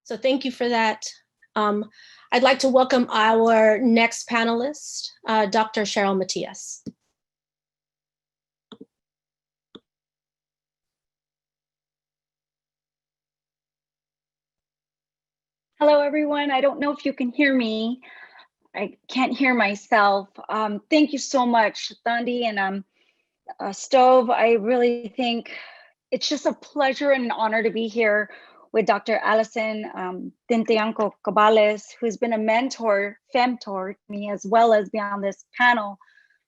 So thank you for that. I'd like to welcome our next panelist, Dr. Cheryl Matias. Hello, everyone. I don't know if you can hear me. I can't hear myself. Thank you so much, Thandi and Stove. I really think it's just a pleasure and an honor to be here with Dr. Allison Tintianco Cabales, who's been a mentor, femtor to me, as well as be on this panel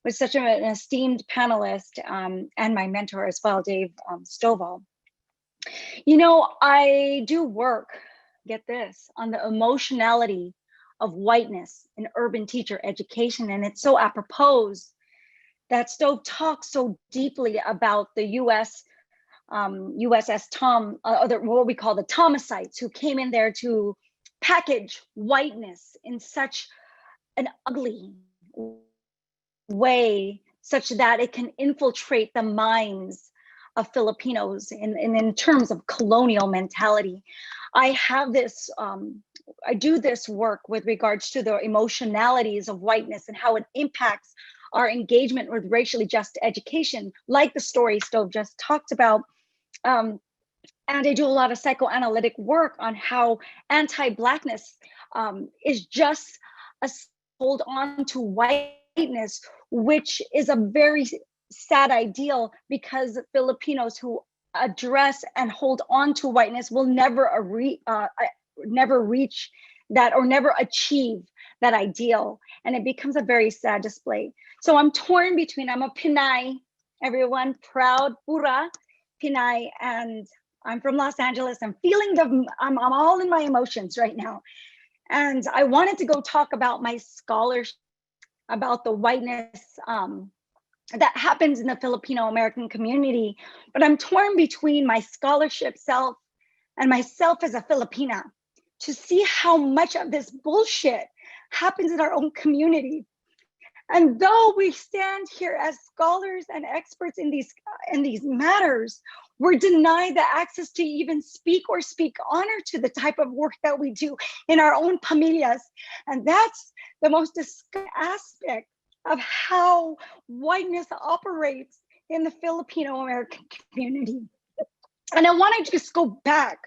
with such an esteemed panelist and my mentor as well, Dave Stovall. You know, I do work, get this, on the emotionality of whiteness in urban teacher education. And it's so apropos that Stove talks so deeply about the USS Tom, what we call the Thomasites, who came in there to package whiteness in such an ugly way, such that it can infiltrate the minds of Filipinos in terms of colonial mentality. I have this, I do this work with regards to the emotionalities of whiteness and how it impacts our engagement with racially just education, like the story Stove just talked about. And I do a lot of psychoanalytic work on how anti-Blackness is just a hold on to whiteness, which is a very sad ideal, because Filipinos who address and hold on to whiteness will never reach that or never achieve that ideal. And it becomes a very sad display. So I'm torn between, I'm a Pinay, everyone, proud, pura Pinay, and I'm from Los Angeles. I'm feeling I'm all in my emotions right now. And I wanted to go talk about my scholarship about the whiteness that happens in the Filipino American community, but I'm torn between my scholarship self and myself as a Filipina to see how much of this bullshit happens in our own community. And though we stand here as scholars and experts in these matters, we're denied the access to even speak or speak honor to the type of work that we do in our own familias. And that's the most disgusting aspect of how whiteness operates in the Filipino American community. And I want to just go back,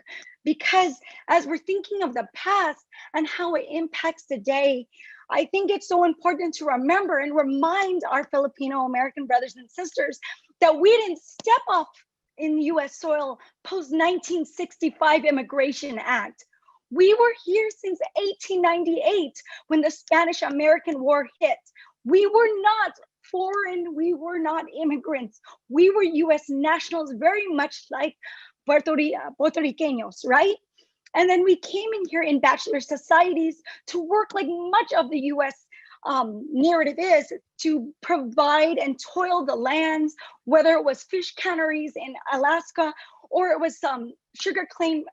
because as we're thinking of the past and how it impacts today, I think it's so important to remember and remind our Filipino American brothers and sisters that we didn't step off in US soil post 1965 Immigration Act. We were here since 1898 when the Spanish-American War hit. We were not foreign, we were not immigrants. We were US nationals, very much like Puerto Ricanos, right? And then we came in here in bachelor societies to work like much of the US narrative is, to provide and toil the lands, whether it was fish canneries in Alaska, or it was sugarcane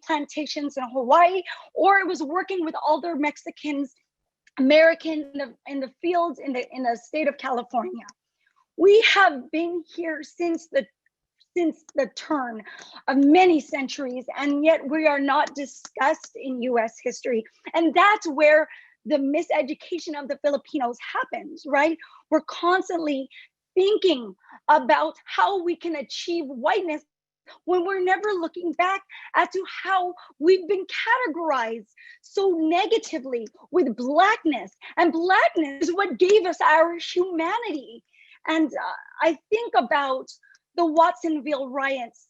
plantations in Hawaii, or it was working with older Mexicans, Americans in the fields in the state of California. We have been here since the turn of many centuries, and yet we are not discussed in US history. And that's where the miseducation of the Filipinos happens, right? We're constantly thinking about how we can achieve whiteness when we're never looking back as to how we've been categorized so negatively with Blackness. And Blackness is what gave us our humanity. And I think about the Watsonville riots,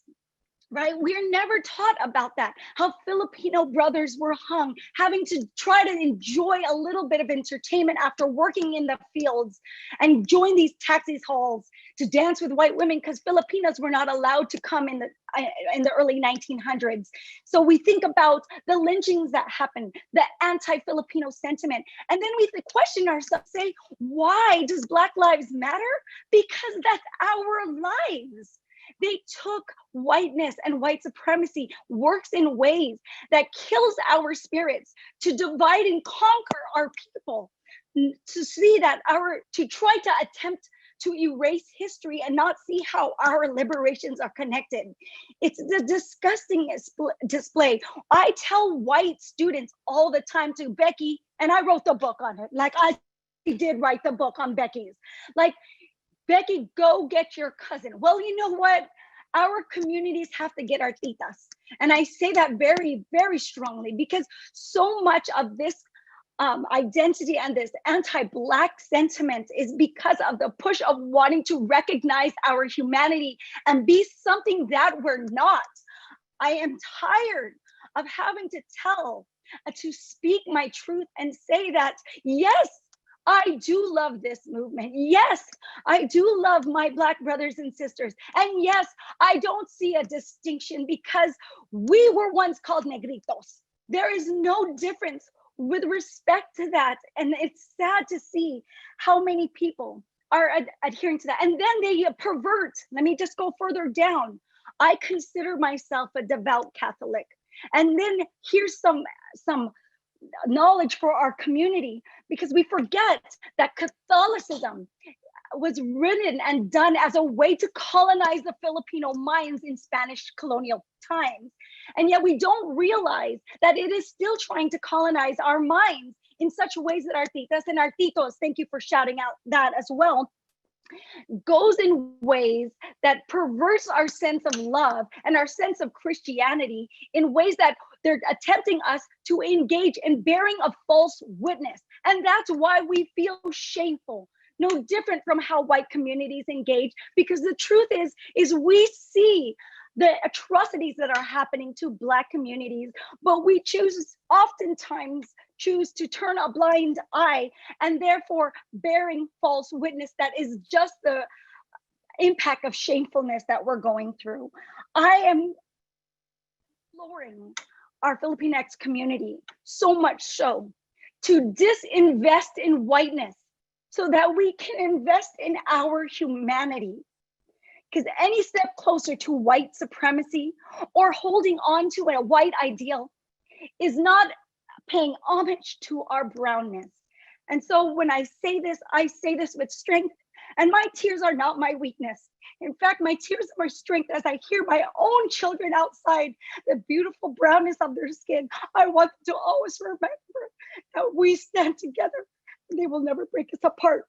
right? We're never taught about that, how Filipino brothers were hung, having to try to enjoy a little bit of entertainment after working in the fields and join these taxi halls to dance with white women, because Filipinos were not allowed to come in the early 1900s. So we think about the lynchings that happened, the anti-Filipino sentiment. And then we question ourselves, say, why does Black Lives Matter? Because that's our lives. They took whiteness and white supremacy works in ways that kills our spirits to divide and conquer our people, to see that to try to attempt to erase history and not see how our liberations are connected. It's the disgusting display. I tell white students all the time to Becky, and I wrote the book on it. Like I did write the book on Becky's. Like, Becky, go get your cousin. Well, you know what? Our communities have to get our titas. And I say that very, very strongly because so much of this identity and this anti-Black sentiment is because of the push of wanting to recognize our humanity and be something that we're not. I am tired of having to to speak my truth and say that, yes, I do love this movement. Yes, I do love my Black brothers and sisters. And yes, I don't see a distinction because we were once called negritos. There is no difference with respect to that. And it's sad to see how many people are adhering to that. And then they pervert. Let me just go further down. I consider myself a devout Catholic. And then here's some knowledge for our community, because we forget that Catholicism was written and done as a way to colonize the Filipino minds in Spanish colonial times. And yet we don't realize that it is still trying to colonize our minds in such ways that our titas and our titos, thank you for shouting out that as well, goes in ways that perverse our sense of love and our sense of Christianity in ways that they're attempting us to engage in bearing a false witness. And that's why we feel shameful. No different from how white communities engage, because the truth is we see the atrocities that are happening to Black communities, but we oftentimes choose to turn a blind eye and therefore bearing false witness that is just the impact of shamefulness that we're going through. I am imploring our Filipinx community so much so to disinvest in whiteness so that we can invest in our humanity. Because any step closer to white supremacy or holding on to a white ideal is not paying homage to our brownness. And so when I say this with strength, and my tears are not my weakness. In fact, my tears are my strength as I hear my own children outside, the beautiful brownness of their skin. I want to always remember that we stand together and they will never break us apart.